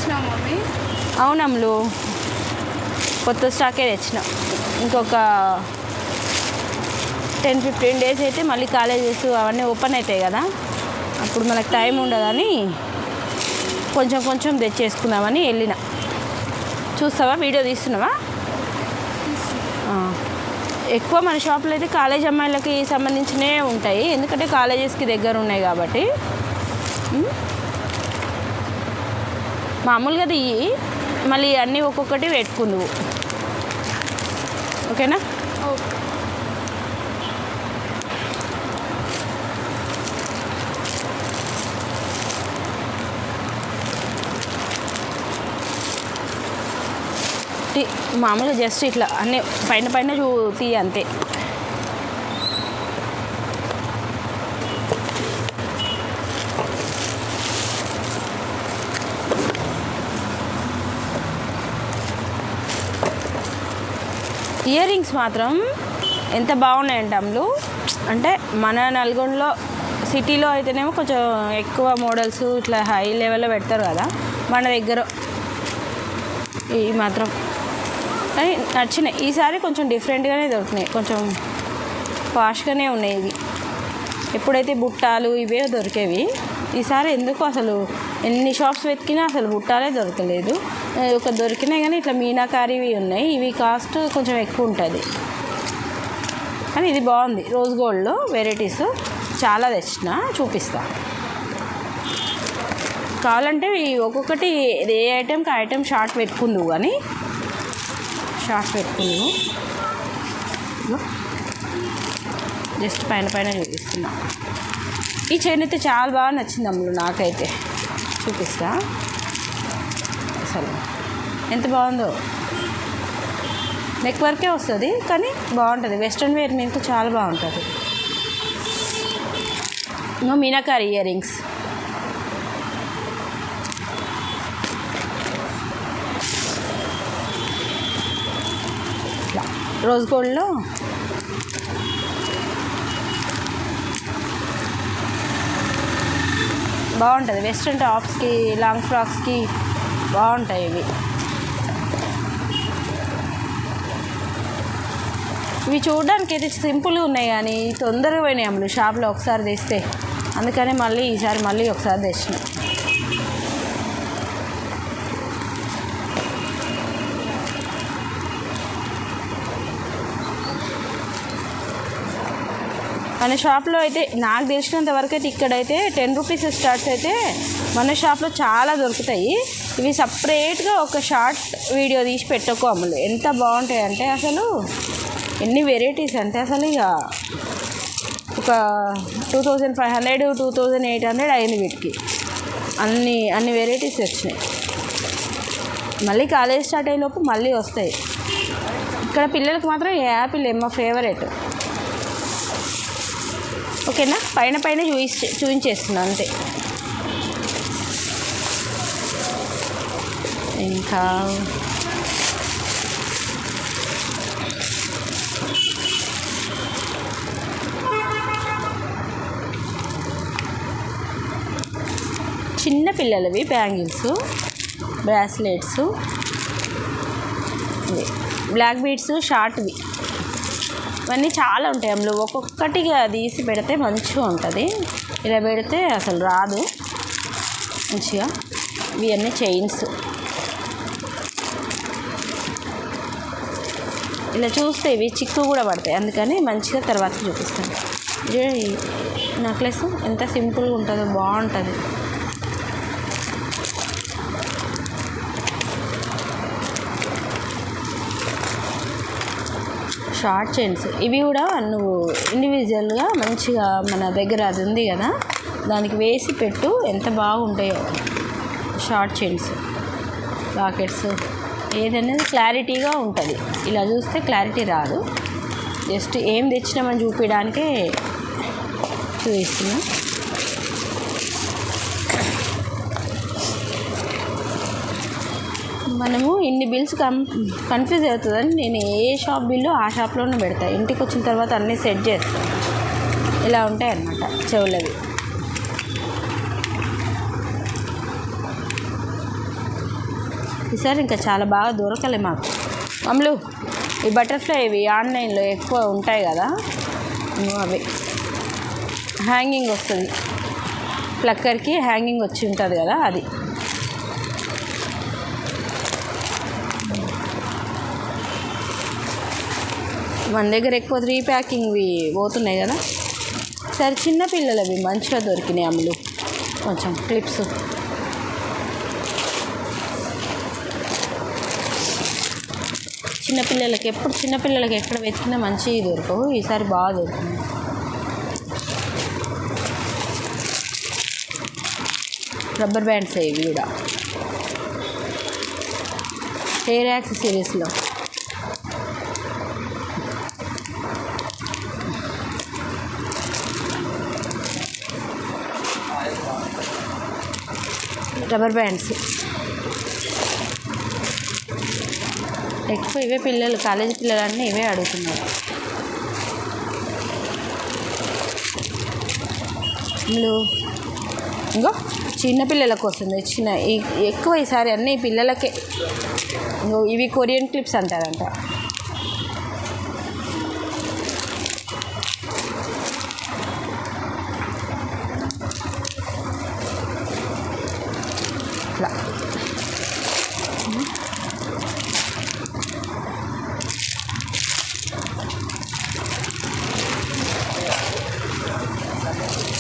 తెచ్చినావు మమ్మీ? అవునమ్ములు, కొత్త స్టాకే తెచ్చిన. ఇంకొక 10-15 డేస్ అయితే మళ్ళీ కాలేజెస్ అవన్నీ ఓపెన్ అవుతాయి కదా, అప్పుడు మనకు టైం ఉండదని కొంచెం కొంచెం తెచ్చేసుకుందామని వెళ్ళిన. చూస్తావా? వీడియో తీస్తున్నావా? ఎక్కువ మన షాప్లో అయితే కాలేజ్ అమ్మాయిలకి సంబంధించినవే ఉంటాయి, ఎందుకంటే కాలేజెస్కి దగ్గర ఉన్నాయి కాబట్టి. మామూలుగా ఇవి మళ్ళీ అన్నీ ఒక్కొక్కటి పెట్టుకుందువు, ఓకేనా? మామూలుగా జస్ట్ ఇట్లా అన్నీ పైన పైన తీయ అంతే. ఇయర్ రింగ్స్ మాత్రం ఎంత బాగున్నాయంటే అమ్ములు, అంటే మన నల్గొండలో సిటీలో అయితేనేమో కొంచెం ఎక్కువ మోడల్స్ ఇట్లా హై లెవెల్లో పెడతారు కదా, మన దగ్గర ఈ మాత్రం కానీ నచ్చినాయి. ఈసారి కొంచెం డిఫరెంట్గానే దొరికినాయి, కొంచెం ఫాస్ట్గానే ఉన్నాయి ఇవి. ఎప్పుడైతే బుట్టాలు ఇవే దొరికేవి, ఈసారి ఎందుకు అసలు ఎన్ని షాప్స్ వెతికినా అసలు బుట్టాలే దొరకలేదు. ఒక దొరికినాయి కానీ ఇట్లా మీనాకారివి ఉన్నాయి, ఇవి కాస్ట్ కొంచెం ఎక్కువ ఉంటుంది. కానీ ఇది బాగుంది, రోజ్ గోల్డ్లో వెరైటీస్ చాలా తెచ్చిన, చూపిస్తా. కావాలంటే ఒక్కొక్కటి ఏ ఐటెంకి ఆ ఐటెం షార్ట్ పెట్టుకుందువు, కానీ షార్ట్ పెట్టుకుందువు. జస్ట్ పైన పైన చూపిస్తున్నా. ఈ చైన్ అయితే చాలా బాగా నచ్చింది అమ్ములు నాకైతే, చూపిస్తా. అసలు ఎంత బాగుందో, నెక్ వర్కే వస్తుంది కానీ బాగుంటుంది, వెస్ట్రన్ వేర్ మీద చాలా బాగుంటుంది. ఇంకా మీనాకారి ఇయర్ రింగ్స్, రోజ్ గోల్డ్లో బాగుంటుంది, వెస్ట్రన్ టాప్స్కి లాంగ్ ఫ్రాక్స్కి బాగుంటాయి ఇవి. ఇవి చూడడానికి అయితే సింపుల్గా ఉన్నాయి కానీ తొందరగా పోయినాయి అమ్ములు షాప్లో ఒకసారి తెస్తే, అందుకని మళ్ళీ ఈసారి మళ్ళీ ఒకసారి తెచ్చిన. మన షాప్లో అయితే నాకు తెలిసినంత వరకు అయితే ఇక్కడైతే 10 రూపీస్ స్టార్ట్స్ అయితే మన షాప్లో చాలా దొరుకుతాయి. ఇవి సపరేట్గా ఒక షార్ట్ వీడియో తీసి పెట్టుకో అమ్ములు, ఎంత బాగుంటాయి అంటే అసలు ఎన్ని వెరైటీస్ అంటే అసలు ఇక ఒక 2500 2800 అయింది వీటికి, అన్ని వెరైటీస్ వచ్చినాయి. మళ్ళీ కాలేజ్ స్టార్ట్ అయ్యేలోపు మళ్ళీ వస్తాయి. ఇక్కడ పిల్లలకి మాత్రం ఈ యాపిల్ మా ఫేవరెట్, ఓకేనా? పైన పైన చూపించేస్తున్నాను అంతే. ఇంకా చిన్న పిల్లలవి బ్యాంగిల్స్, బ్రాస్లెట్స్, బ్లాక్ బీడ్స్ షార్ట్వి, ఇవన్నీ చాలా ఉంటాయి అందులో. ఒక్కొక్కటిగా తీసి పెడితే మంచిగా ఉంటుంది, ఇలా పెడితే అసలు రాదు మంచిగా. ఇవన్నీ చైన్స్, ఇలా చూస్తే ఇవి చిక్కు కూడా పడతాయి, అందుకని మంచిగా తర్వాత చూపిస్తాను. ఈ నెక్లెస్ ఎంత సింపుల్గా ఉంటుందో, బాగుంటుంది. షార్ట్ చైన్స్ ఇవి కూడా నువ్వు ఇండివిజువల్గా మంచిగా మన దగ్గర అది ఉంది కదా, దానికి వేసి పెట్టు, ఎంత బాగుంటాయో. షార్ట్ చైన్స్, లాకెట్స్, ఏదనేది క్లారిటీగా ఉంటుంది. ఇలా చూస్తే క్లారిటీ రాదు, జస్ట్ ఏం తెచ్చినామని చూపించడానికే చూపిస్తున్నా. మనము ఇన్ని బిల్స్ కన్ఫ్యూజ్ అవుతుందని నేను ఏ షాప్ బిల్లు ఆ షాప్లోనే పెడతా, ఇంటికి వచ్చిన తర్వాత అన్నీ సెట్ చేస్తాను. ఇలా ఉంటాయి అన్నమాట చెవులవి. ఈసారి ఇంకా చాలా బాగా దొరకలే మాకు. అమ్ములు ఈ బటర్ఫ్లై ఇవి ఆన్లైన్లో ఎక్కువ ఉంటాయి కదా, అవి హ్యాంగింగ్ వస్తుంది, ప్లక్కర్కి హ్యాంగింగ్ వచ్చి ఉంటుంది కదా అది. మన దగ్గర ఎక్కువ 3 ప్యాకింగ్వి పోతున్నాయి కదా. సరే చిన్నపిల్లలవి మంచిగా దొరికినాయి అమ్ములు, కొంచెం క్లిప్స్. చిన్నపిల్లలకి ఎక్కడ వెతికినా మంచివి దొరకవు, ఈసారి బాగా దొరికినాయి. రబ్బర్ బ్యాండ్స్ ఇవి కూడా హెయిర్ యాక్సెసరీస్లో. రబ్బర్ బ్యాండ్స్ ఎక్కువ ఇవే పిల్లలు, కాలేజీ పిల్లలన్నీ ఇవే అడుగుతున్నారు. ఇంకో చిన్నపిల్లల కోసం తెచ్చిన ఎక్కువ ఈసారి అన్నీ పిల్లలకే. ఇంకో ఇవి కొరియన్ క్లిప్స్ అంటారంట. ఇట్లా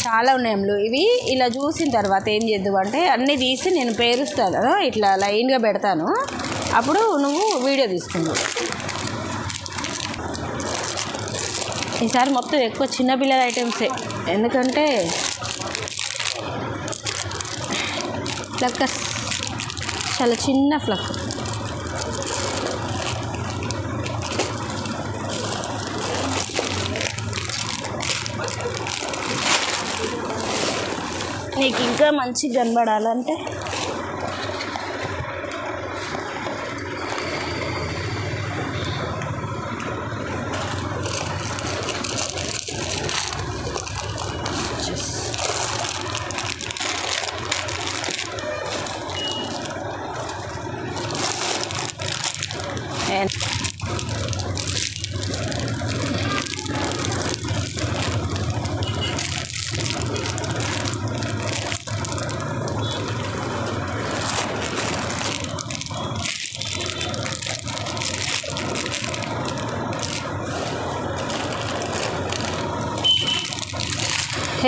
చాలా ఉన్నాయి అమ్ములు. ఇవి ఇలా చూసిన తర్వాత ఏం చేద్దాం అంటే అన్నీ తీసి నేను పేరుస్తాను, ఇట్లా లైన్గా పెడతాను, అప్పుడు నువ్వు వీడియో తీసుకుంటావు. ఈసారి మొత్తం ఎక్కువ చిన్నపిల్లల ఐటమ్సే, ఎందుకంటే ఫ్లక్కర్స్ చాలా చిన్న ఫ్లక్కర్. నీకు ఇంకా మంచిగా కనబడాలంటే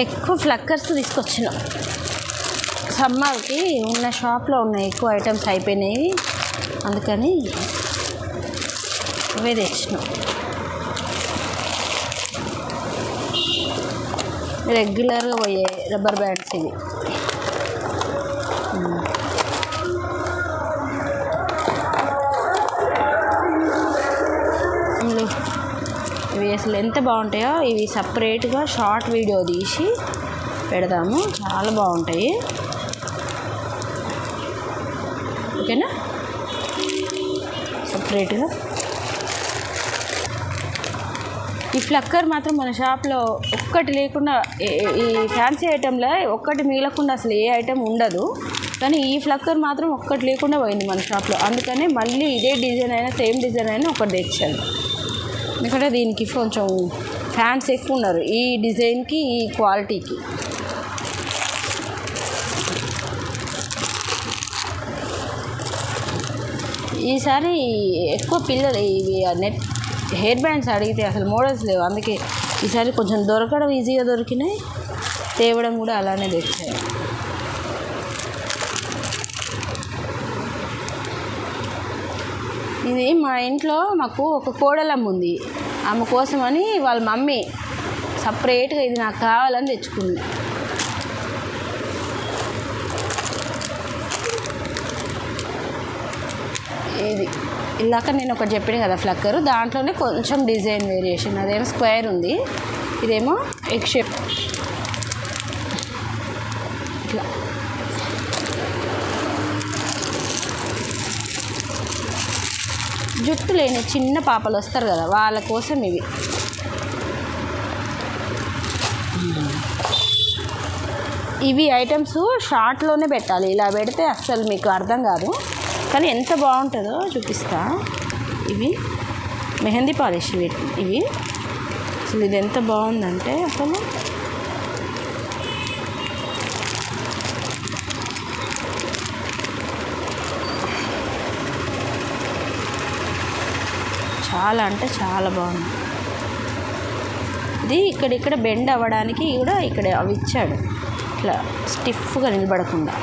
ఎక్కువ ఫ్లక్కర్స్ తీసుకొచ్చినాం. సమ్మర్కి ఉన్న షాప్లో ఉన్న ఎక్కువ ఐటమ్స్ అయిపోయినాయి, అందుకని ఇవే తెచ్చినాం. రెగ్యులర్గా పోయే రబ్బర్ బ్యాండ్స్ ఇవి. ఇవి అసలు ఎంత బాగుంటాయో, ఇవి సపరేట్గా షార్ట్ వీడియో తీసి పెడదాము, చాలా బాగుంటాయి. ఓకేనా, సపరేట్గా. ఈ ఫ్లక్కర్ మాత్రం మన షాప్లో ఒక్కటి లేకుండా, ఈ ఫ్యాన్సీ ఐటెంలో ఒక్కటి మిగలకుండా అసలు ఏ ఐటెం ఉండదు, కానీ ఈ ఫ్లక్కర్ మాత్రం ఒక్కటి లేకుండా పోయింది మన షాప్లో. అందుకని మళ్ళీ ఇదే డిజైన్ అయినా సేమ్ డిజైన్ అయినా ఒకటి తెచ్చాను, ఎందుకంటే దీనికి కొంచెం ఫ్యాన్స్ ఎక్కువ ఉన్నారు ఈ డిజైన్కి, ఈ క్వాలిటీకి. ఈసారి ఎక్కువ పిల్లలు ఇవి నెట్ హెయిర్ బ్యాండ్స్ అడిగితే అసలు మోడల్స్ లేవు, అందుకే ఈసారి కొంచెం దొరకడం ఈజీగా దొరికినాయి, తేవడం కూడా అలానే తెచ్చాయి. ఇది మా ఇంట్లో మాకు ఒక కోడలమ్మ ఉంది, ఆమె కోసమని వాళ్ళ మమ్మీ సపరేట్గా ఇది నాకు కావాలని తెచ్చుకుంది. ఇది ఇలాక నేను ఒకటి చెప్పాను కదా ఫ్లక్కరు, దాంట్లోనే కొంచెం డిజైన్ వేరియేషన్, అదేమో స్క్వేర్ ఉంది, ఇదేమో ఎగ్ షేప్. ఇట్లా జుట్టు లేని చిన్న పాపలు వస్తారు కదా, వాళ్ళ కోసం ఇవి. ఇవి ఐటమ్స్ షార్ట్లోనే పెట్టాలి, ఇలా పెడితే అస్సలు మీకు అర్థం కాదు. కానీ ఎంత బాగుంటుందో చూపిస్తా. ఇవి మెహందీ పాలిష్ ఇవి అసలు ఇది ఎంత బాగుందంటే అసలు చాలా అంటే చాలా బాగుంది. ఇది ఇక్కడ బెండ్ అవ్వడానికి కూడా ఇక్కడ అవి ఇచ్చాడు ఇట్లా స్టిఫ్గా నిలబడకుండా.